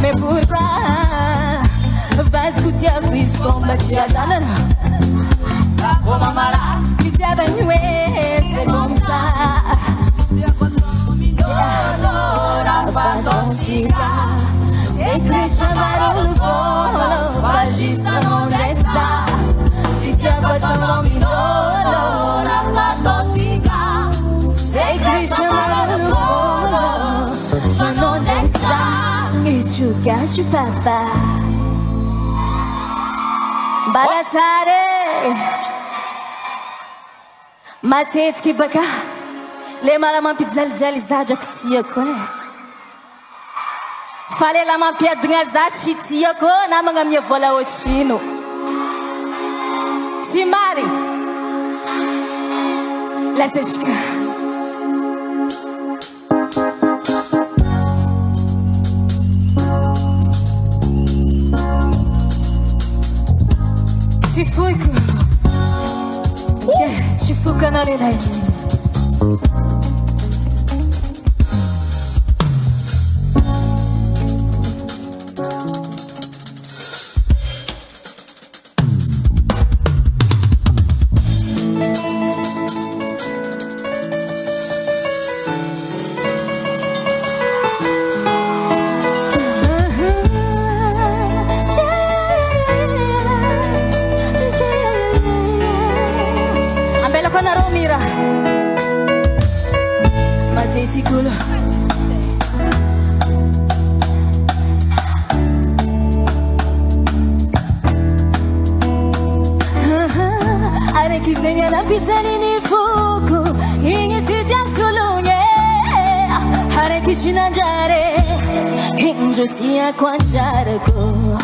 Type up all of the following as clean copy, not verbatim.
Mais pourquoi vas écouter à quiz comme Mathieu Zanan? Oh mamara, qui t'a baigné, c'est comme ça. Se cresce amaro no volo, vagista non resta. Si ti agguatano mi dolo, la toxica. Se cresce amaro no volo, ma non resta. E ciuccaci papà. Balazzare. Matetiky baka le mala mampijalijaly za drako tiako fa le la mampiadigna za tsy tiako na magnamia vola otrino tsy mary lasashika tsy foiko tsy fokana lelay Mira, mateti culo. Are kisenya na pizani ni fuku, ingi tidian kulunye. Are kishina jare, injo tia kwanjare ko.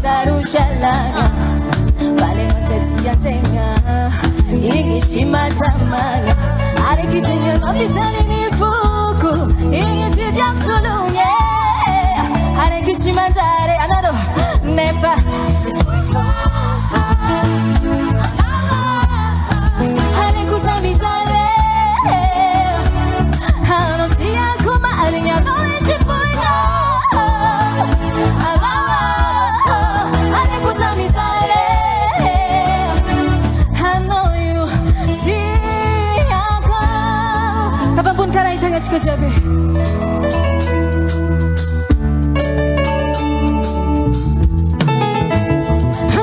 Sarushalanga vale makati ya tenga ingi chimatamanga are kitenya na bizali ni fuku ingi tidia kulunye are kichimandare anado nefa are kusamizale hanotia kuma alinya vale chifuina Kajabe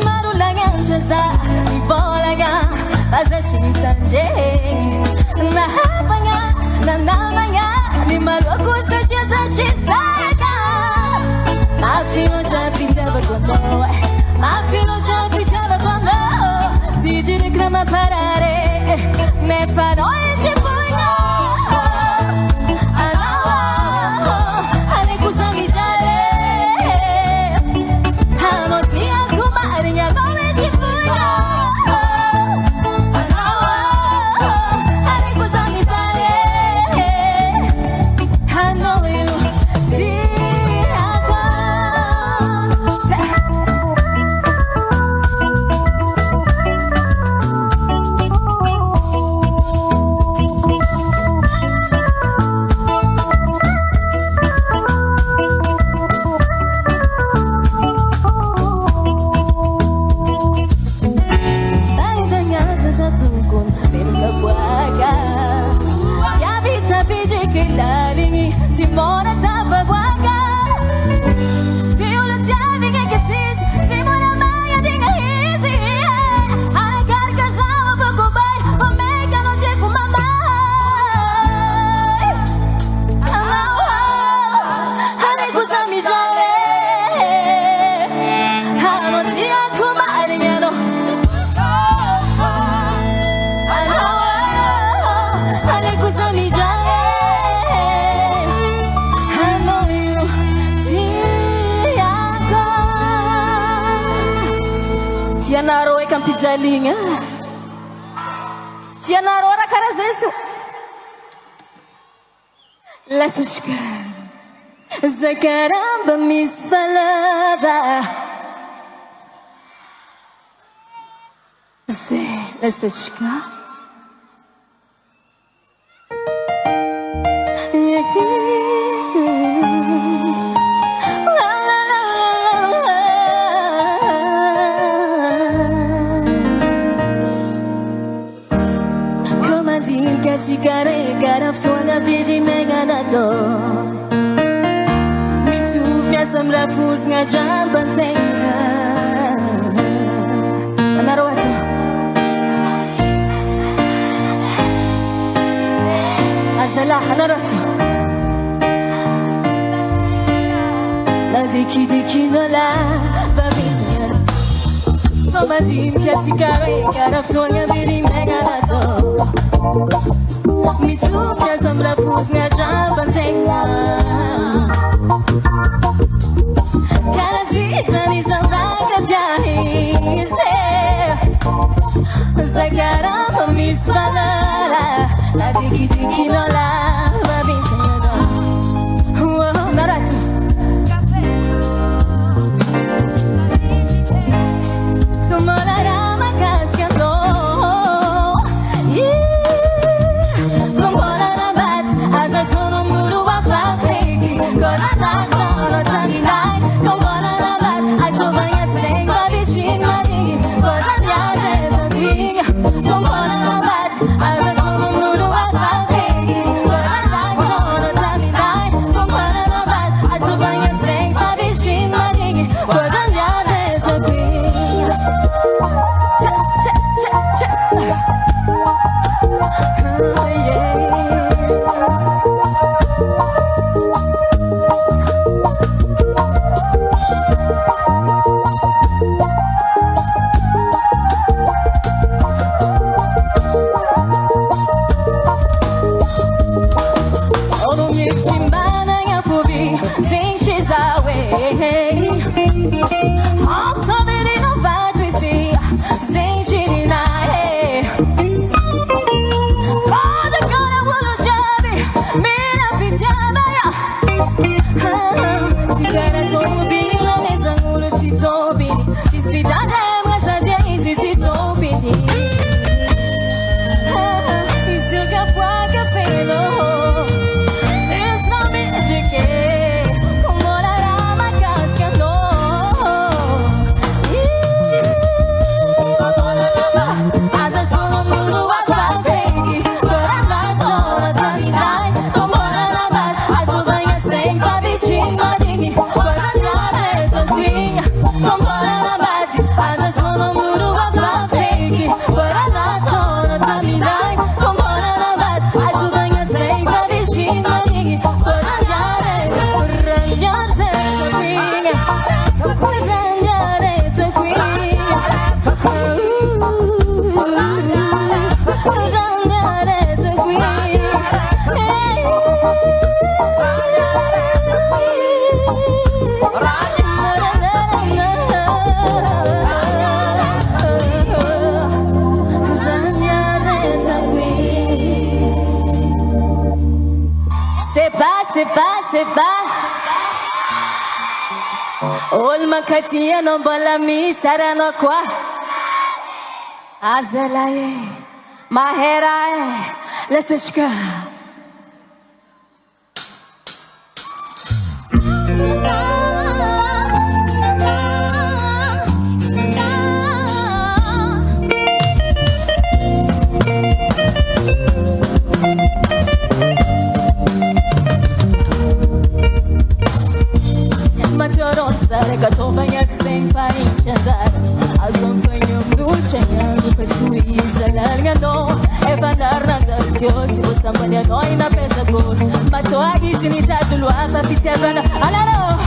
Marulanga chaza Nivolanga Baza chimitanje Na hapanga Na namanga Ni maluku sacheza chisaka Mafilo chapita bakono Mafilo chapita bakono Sijiri krama parare Nefano echipuno Simona tava guaga Fiula tiavi che sis Simona maia dinga easy Ai carca sama poco bai O mega non te com mamai Ale kusami jale Hano tia kuma aringano Ale kusami jale Tianaro e campizalinha Tianaro ora cara zesu Lasashka Zakaramba misfalara Ze Lasashka Chikare karaftonga viri meganato Mitu miasam rafuz nga jamban tenga Anaroato Zala hanaroto Na diki no la babizera Mama dim kasi kare Karaf sonya biri mega nato Mitu kya samra fus nga jaban tenga Kana vita ni samra kajahi se Zakara mamis balala La diki no la babizera Narato Como la rama cascando Como la rabat Asa sono muru wa fafiki Kola na kono taminai Como la rabat Acho banya sleng babichin madigi Kola nyade tandinga Como la rabat Asa sono muru wa fafiki Kola na kono taminai Como la rabat Acho banya sleng babichin madigi Kola nyade tandinga C'est pas Olma katia no balami sarano kwa Azalaye Maherae Lesishka Regato banyak seng fain chandar Azon fanyo dulce nyanu petui zalalgando Evanar nanda tiosi bosamanya noi na pesa go Mato agi sinita tulu apa fitebana alalo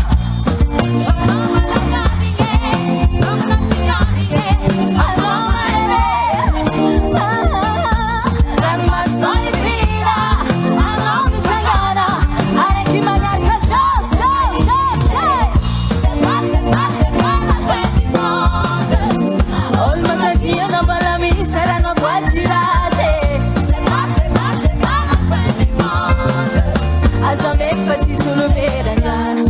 As I make but she's solo better than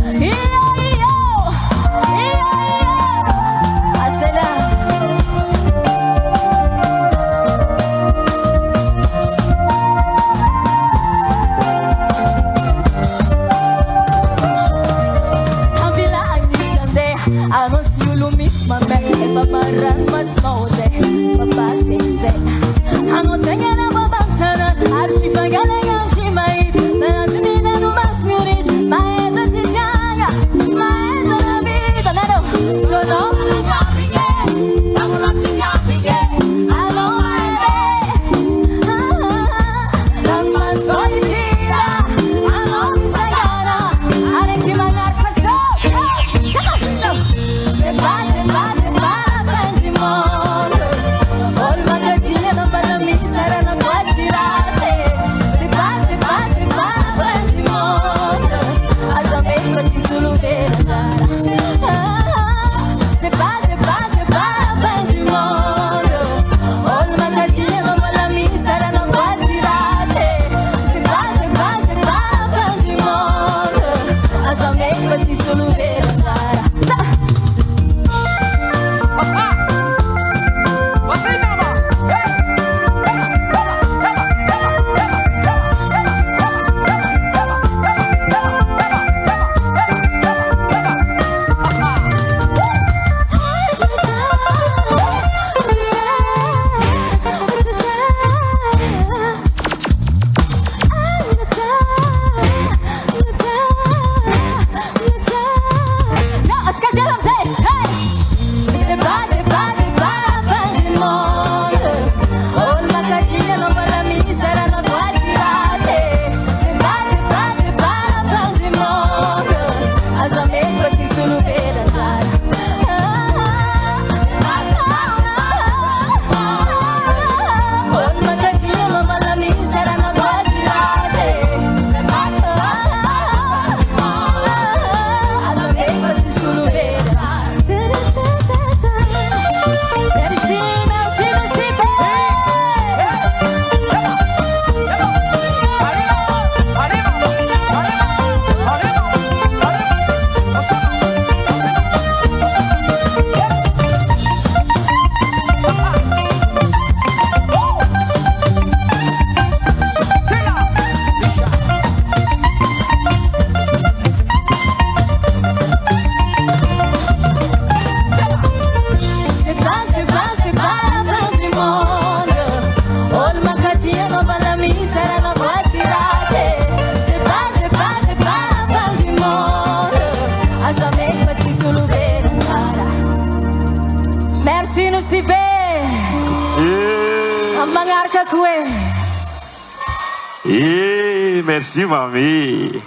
merci, mamie.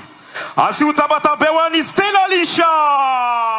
Asi, vous t'avez tapé, Stella Lisha.